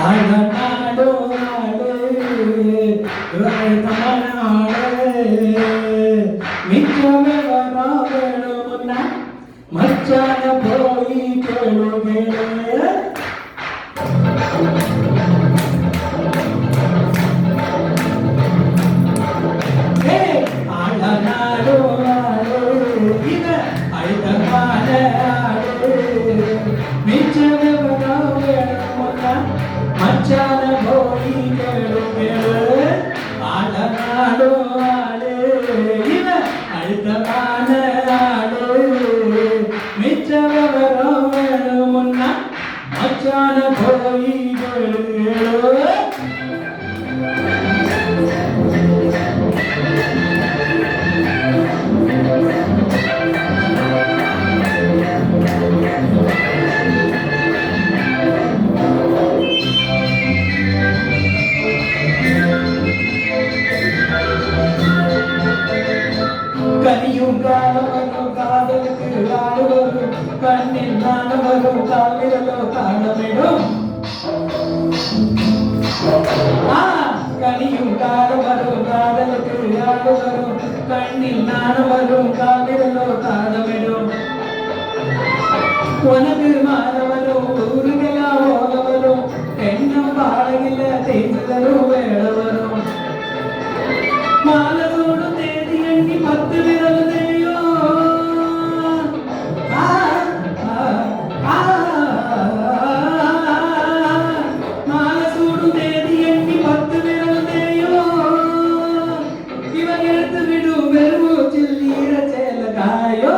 ஆழநாடு மிச்சமே வராவேணும்னா மச்சான போய் கேளுவே ஆழநாடு இத அழுத்தமான மிச்சமே வராவேணும்னா மச்சான போய் கேளுவே ஆழநாடு இத அழுத்தமான மிச்சவரமுன்னா மச்சான போய் கனியும் காலவரும் காதலுக்கு ஆடுவரும் கண்ணில் நானவரும் காவிரலோ காணமிடும் கனியும் காலவரும் காதலுக்கு ஆடுவரும் கண்ணில் நானவரும் காவிரலோ காணமிடும் உனக்கு மாறவரும் ஊருகெல்லாம் ஓகவரும் எண்ணம் பாடகில்ல தேய்தலும் வேடவரும் மாலசோடு தேதி எண்ணி 10 விரல் தேயோ மாலசோடு தேதி எண்ணி 10 விரல் தேயோ இவன் எடுத்து விடும் வெறுமூச்சில் நீர சேல காயோ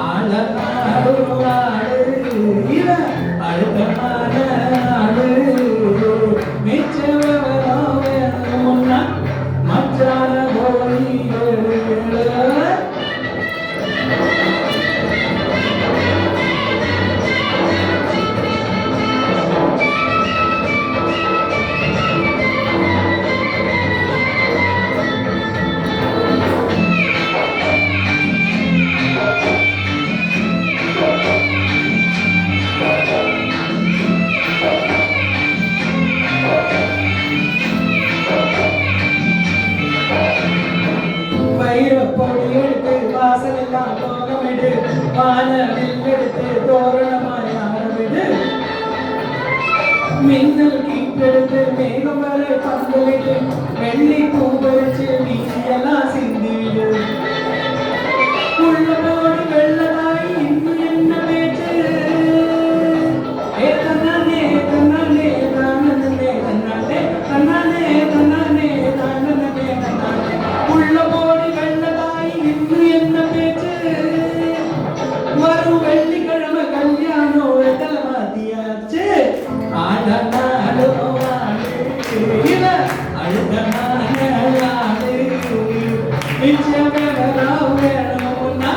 ஆழநாடு இவன் அழுத்தமான நாடு மிச்சவரமுன்னா மச்சான போய் பொடி எடுத்து வாசலெல்லாம் தோகமிடு வானவில் எடுத்து தோரணமாய் ஆரம்பிடு மின்னல் கீட்டெடுத்து மேகம் வரை பந்தலிடு வெள்ளி பூ பறிச்சு வீசியெல்லாம் சிந்திடு உள்ளதோடு வெள்ளமாய் இன்னும் என்ன பேச்சு தன்னானே தன்னானே தானே தன்னானே தன்னானே தன்னானே தானே தன்னானே உள்ள போடி வெள்ளதாய் இன்னும் என்ன பேச்சு வரும் வெள்ளிக்கிழமை கல்யாணம் வெட்டல மாத்தியாச்சு ஆடநாடு இவ அழுத்தமான மிச்சமே வேணும்னா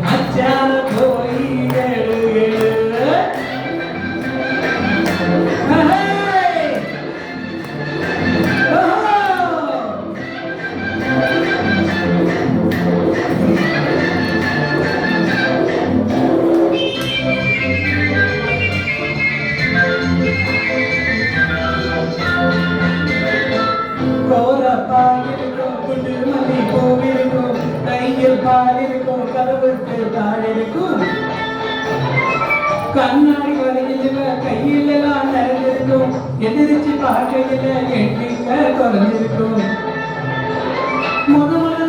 மச்சான போய் குண்டுமல்லி பூவிருக்கும் கையில் பாலிருக்கும் கதவுக்கு தாழிருக்கும் கண்ணாடி வரையில கையில் எல்லாம் நிறைஞ்சிருக்கும் எதிர்த்து பார்க்கையில எண்ணிக்க குறைஞ்சிருக்கும் முதல்ல